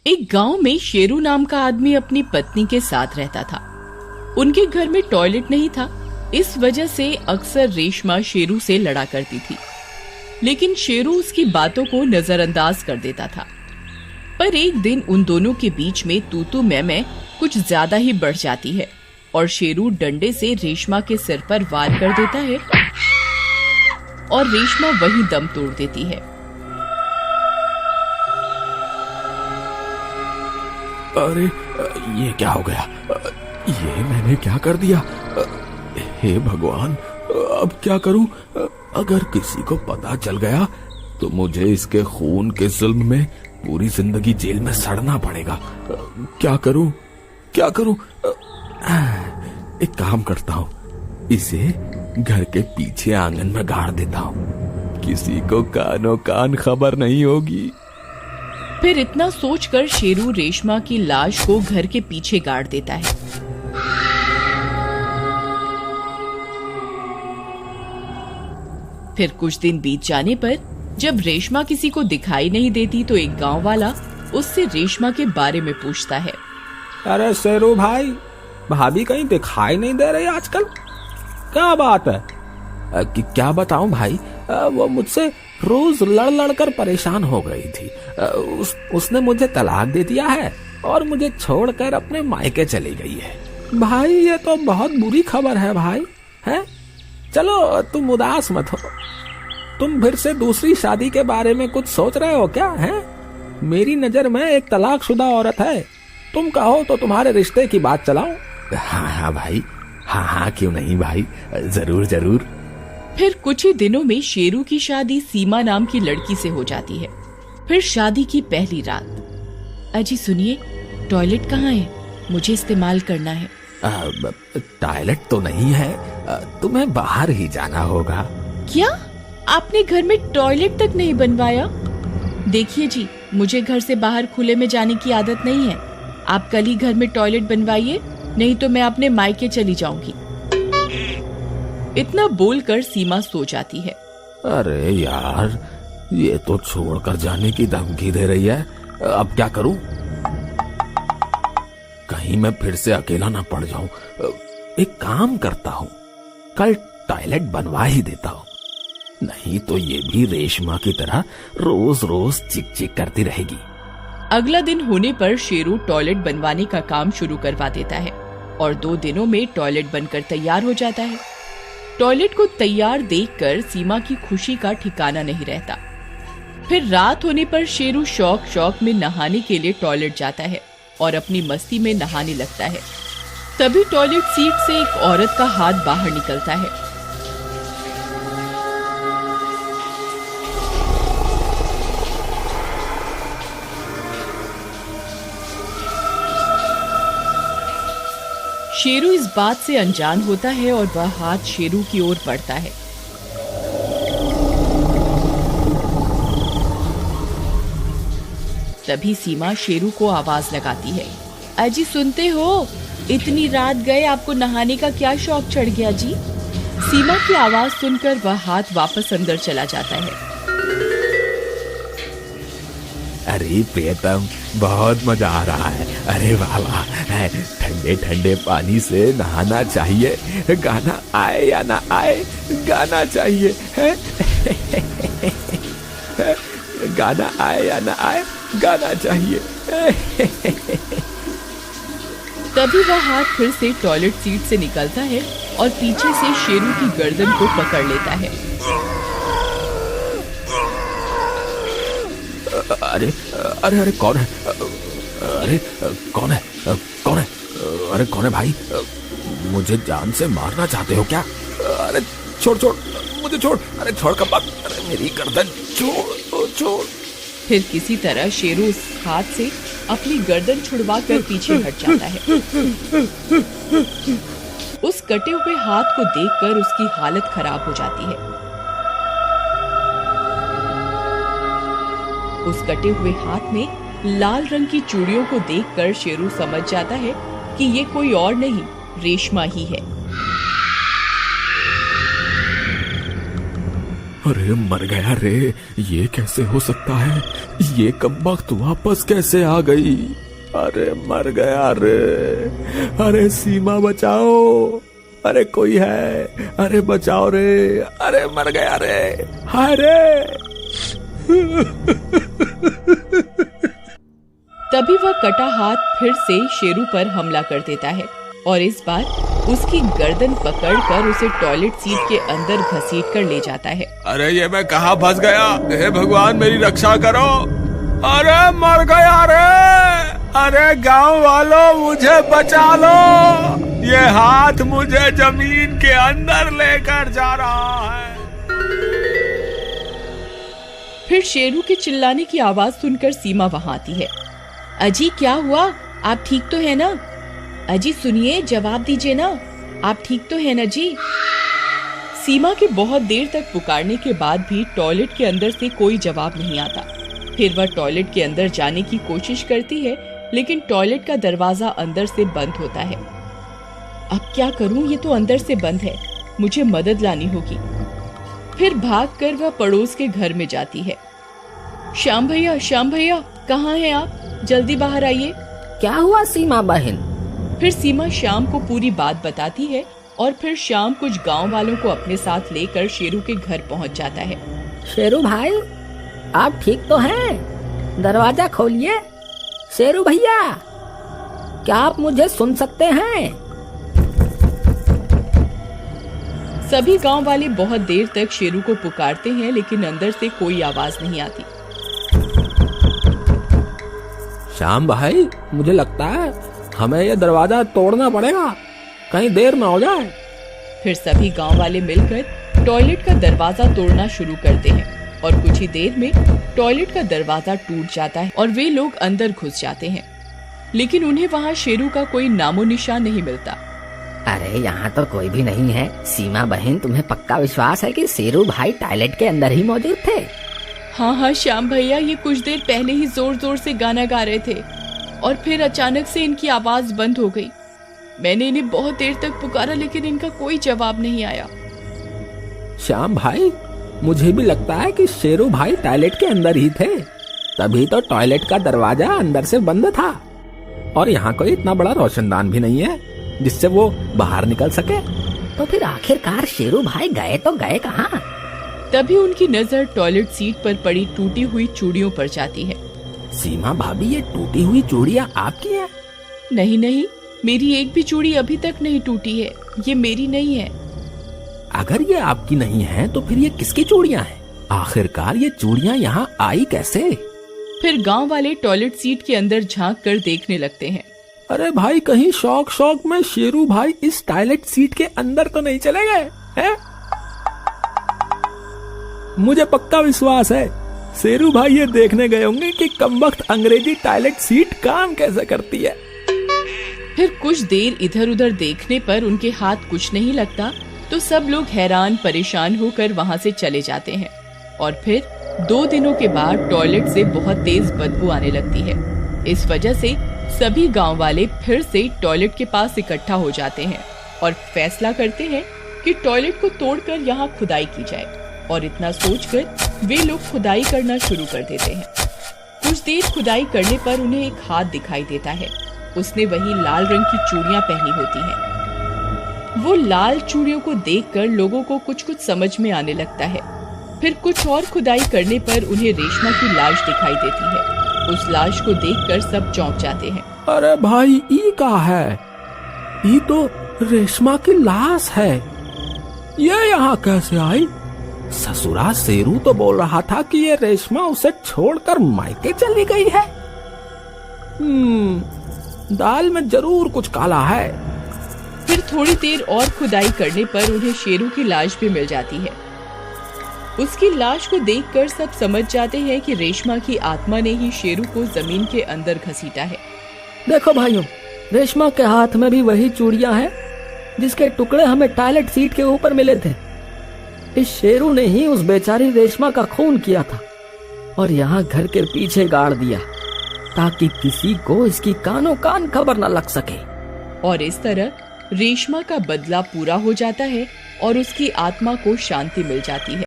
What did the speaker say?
एक गांव में शेरू नाम का आदमी अपनी पत्नी के साथ रहता था। उनके घर में टॉयलेट नहीं था, इस वजह से अक्सर रेशमा शेरू से लड़ा करती थी, लेकिन शेरू उसकी बातों को नजरअंदाज कर देता था। पर एक दिन उन दोनों के बीच में तू मैं कुछ ज्यादा ही बढ़ जाती है और शेरू डंडे से रेशमा के सिर पर वार कर देता है और रेशमा वहीं दम तोड़ देती है। अरे ये क्या हो गया? ये मैंने क्या कर दिया? हे भगवान, अब क्या करूं? अगर किसी को पता चल गया तो मुझे इसके खून के जुल्म में पूरी जिंदगी जेल में सड़ना पड़ेगा। क्या करूं? एक काम करता हूं, इसे घर के पीछे आंगन में गाड़ देता हूं, किसी को कानो कान खबर नहीं होगी। फिर इतना सोचकर शेरू रेशमा की लाश को घर के पीछे गाड़ देता है। फिर कुछ दिन बीत जाने पर जब रेशमा किसी को दिखाई नहीं देती तो एक गांव वाला उससे रेशमा के बारे में पूछता है। अरे शेरू भाई, भाभी कहीं दिखाई नहीं दे रही आजकल, क्या बात है? क्या बताऊं भाई, वो मुझसे रोज लड़ लड़ कर परेशान हो गई थी। उसने मुझे तलाक दे दिया है और मुझे छोड़कर अपने मायके चली गई है। भाई ये तो बहुत बुरी खबर है भाई। है, चलो तुम उदास मत हो। तुम फिर से दूसरी शादी के बारे में कुछ सोच रहे हो क्या? है, मेरी नजर में एक तलाकशुदा औरत है, तुम कहो तो तुम्हारे रिश्ते की बात चलाऊं? हाँ भाई, हाँ क्यों नहीं भाई, जरूर। फिर कुछ ही दिनों में शेरू की शादी सीमा नाम की लड़की से हो जाती है। फिर शादी की पहली रात। अजी सुनिए, टॉयलेट कहाँ है? मुझे इस्तेमाल करना है। टॉयलेट तो नहीं है, तुम्हें बाहर ही जाना होगा। क्या आपने घर में टॉयलेट तक नहीं बनवाया? देखिए जी, मुझे घर से बाहर खुले में जाने की आदत नहीं है। आप कल ही घर में टॉयलेट बनवाइए, नहीं तो मैं अपने मायके चली जाऊंगी। इतना बोलकर सीमा सो जाती है। अरे यार, ये तो छोड़कर जाने की धमकी दे रही है, अब क्या करूं? कहीं मैं फिर से अकेला ना पड़ जाऊं। एक काम करता हूं, कल टॉयलेट बनवा ही देता हूं, नहीं तो ये भी रेशमा की तरह रोज रोज चिक चिक करती रहेगी। अगला दिन होने पर शेरू टॉयलेट बनवाने का काम शुरू करवा देता है और 2 दिनों में टॉयलेट बनकर तैयार हो जाता है। टॉयलेट को तैयार देखकर सीमा की खुशी का ठिकाना नहीं रहता। फिर रात होने पर शेरू शौक में नहाने के लिए टॉयलेट जाता है और अपनी मस्ती में नहाने लगता है। तभी टॉयलेट सीट से एक औरत का हाथ बाहर निकलता है। शेरू इस बात से अनजान होता है और वह हाथ शेरू की ओर बढ़ता है। तभी सीमा शेरू को आवाज लगाती है। अजी सुनते हो, इतनी रात गए आपको नहाने का क्या शौक चढ़ गया जी? सीमा की आवाज सुनकर वह हाथ वापस अंदर चला जाता है। अरे प्रियतम, बहुत मजा आ रहा है। अरे वाह, ठंडे ठंडे पानी से नहाना चाहिए, गाना आए या ना आए, गाना चाहिए है? गाना आए या ना आए, गाना चाहिए। तभी वह हाथ फिर से टॉयलेट सीट से निकलता है और पीछे से शेरू की गर्दन को पकड़ लेता है। अरे कौन है? अरे कौन है? अरे कौन है भाई? मुझे जान से मारना चाहते हो क्या? अरे छोड़, मुझे छोड़। अरे छोड़ कब? अरे मेरी गर्दन छोड़। फिर किसी तरह शेरू उस हाथ से अपनी गर्दन छुड़वा कर पीछे हट जाता है। उस कटे हुए हाथ को देखकर उसकी हालत खराब हो जाती है। उस कटे हुए हाथ में लाल रंग की चूड़ियों को देखकर शेरू समझ जाता है कि ये कोई और नहीं, रेशमा ही है। अरे मर गया रे, ये कैसे हो सकता है? ये कमबख्त वापस कैसे आ गई? अरे मर गया रे। अरे सीमा बचाओ, अरे कोई है, अरे बचाओ रे, अरे मर गया रे, हाय रे। तभी वह कटा हाथ फिर से शेरू पर हमला कर देता है और इस बार उसकी गर्दन पकड़कर उसे टॉयलेट सीट के अंदर घसीट कर ले जाता है। अरे ये मैं कहाँ फंस गया? हे भगवान मेरी रक्षा करो। अरे मर गया रे। अरे गांव वालों मुझे बचा लो, ये हाथ मुझे जमीन के अंदर लेकर जा रहा है। फिर शेरू के चिल्लाने की आवाज सुनकर सीमा वहां आती है। अजी क्या हुआ? आप ठीक तो है ना? अजी सुनिए, जवाब दीजिए ना, आप ठीक तो है ना जी? सीमा के बहुत देर तक पुकारने के बाद भी टॉयलेट के अंदर से कोई जवाब नहीं आता। फिर वह टॉयलेट के अंदर जाने की कोशिश करती है, लेकिन टॉयलेट का दरवाजा अंदर से बंद होता है। अब क्या करूं, ये तो अंदर से बंद है, मुझे मदद लानी होगी। फिर भागकर वह पड़ोस के घर में जाती है। श्याम भैया कहाँ हैं आप? जल्दी बाहर आइए। क्या हुआ सीमा बहन? फिर सीमा श्याम को पूरी बात बताती है और फिर श्याम कुछ गांव वालों को अपने साथ लेकर शेरू के घर पहुंच जाता है। शेरू भाई, आप ठीक तो हैं? दरवाजा खोलिए। शेरू भैया, क्या आप मुझे सुन सकते हैं? सभी गांव वाले बहुत देर तक शेरू को पुकारते हैं, लेकिन अंदर से कोई आवाज नहीं आती। श्याम भाई, मुझे लगता है हमें ये दरवाजा तोड़ना पड़ेगा, कहीं देर ना हो जाए। फिर सभी गांव वाले मिलकर टॉयलेट का दरवाजा तोड़ना शुरू करते हैं और कुछ ही देर में टॉयलेट का दरवाजा टूट जाता है और वे लोग अंदर घुस जाते हैं, लेकिन उन्हें वहां शेरू का कोई नामो निशान नहीं मिलता। अरे यहाँ तो कोई भी नहीं है। सीमा बहन, तुम्हें पक्का विश्वास है कि शेरू भाई टॉयलेट के अंदर ही मौजूद थे? हाँ श्याम भैया, ये कुछ देर पहले ही जोर जोर से गाना गा रहे थे और फिर अचानक से इनकी आवाज बंद हो गई। मैंने इन्हें बहुत देर तक पुकारा, लेकिन इनका कोई जवाब नहीं आया। श्याम भाई, मुझे भी लगता है कि शेरू भाई टॉयलेट के अंदर ही थे, तभी तो टॉयलेट का दरवाजा अंदर से बंद था और यहाँ कोई इतना बड़ा रोशनदान भी नहीं है जिससे वो बाहर निकल सके। तो फिर आखिरकार शेरू भाई गए तो गए कहाँ? तभी उनकी नजर टॉयलेट सीट पर पड़ी टूटी हुई चूड़ियों पर जाती है। सीमा भाभी, ये टूटी हुई चूड़ियाँ आपकी हैं? नहीं, मेरी एक भी चूड़ी अभी तक नहीं टूटी है, ये मेरी नहीं है। अगर ये आपकी नहीं है तो फिर ये किसकी चूड़ियाँ हैं? आखिरकार ये चूड़ियाँ यहाँ आई कैसे? फिर गांव वाले टॉयलेट सीट के अंदर झांक कर देखने लगते हैं। अरे भाई, कहीं शौक में शेरू भाई इस टॉयलेट सीट के अंदर तो नहीं चले गए हैं? मुझे पक्का विश्वास है शेरू भाई ये देखने गए होंगे कि कमबख्त अंग्रेजी टॉयलेट सीट काम कैसे करती है। फिर कुछ देर इधर उधर देखने पर उनके हाथ कुछ नहीं लगता, तो सब लोग हैरान परेशान होकर वहां से चले जाते हैं और फिर 2 दिनों के बाद टॉयलेट से बहुत तेज बदबू आने लगती है। इस वजह से सभी गांव वाले फिर से टॉयलेट के पास इकट्ठा हो जाते हैं और फैसला करते हैं कि टॉयलेट को तोड़कर यहाँ खुदाई की जाए, और इतना सोचकर वे लोग खुदाई करना शुरू कर देते हैं। कुछ देर खुदाई करने पर उन्हें एक हाथ दिखाई देता है। उसने वही लाल रंग की चूड़ियां पहनी होती हैं। वो लाल चूड़ियों को देखकर लोगों को कुछ समझ में आने लगता है। फिर कुछ और खुदाई करने पर उन्हें रेशमा की लाश दिखाई देती है। उस लाश को देखकर सब चौंक जाते हैं। अरे भाई, ई का है? ई तो रेशमा की लाश है। ये यहाँ कैसे आई? ससुरा शेरू तो बोल रहा था कि ये रेशमा उसे छोड़कर मायके चली गई है। दाल में जरूर कुछ काला है। फिर थोड़ी देर और खुदाई करने पर उन्हें शेरू की लाश भी मिल जाती है। उसकी लाश को देखकर सब समझ जाते हैं कि रेशमा की आत्मा ने ही शेरू को जमीन के अंदर घसीटा है। देखो भाइयों, रेशमा के हाथ में भी वही चूड़ियां हैं जिसके टुकड़े हमें टॉयलेट सीट के ऊपर मिले थे। इस शेरू ने ही उस बेचारी रेशमा का खून किया था और यहाँ घर के पीछे गाड़ दिया ताकि किसी को इसकी कानों कान खबर न लग सके। और इस तरह रेशमा का बदला पूरा हो जाता है और उसकी आत्मा को शांति मिल जाती है।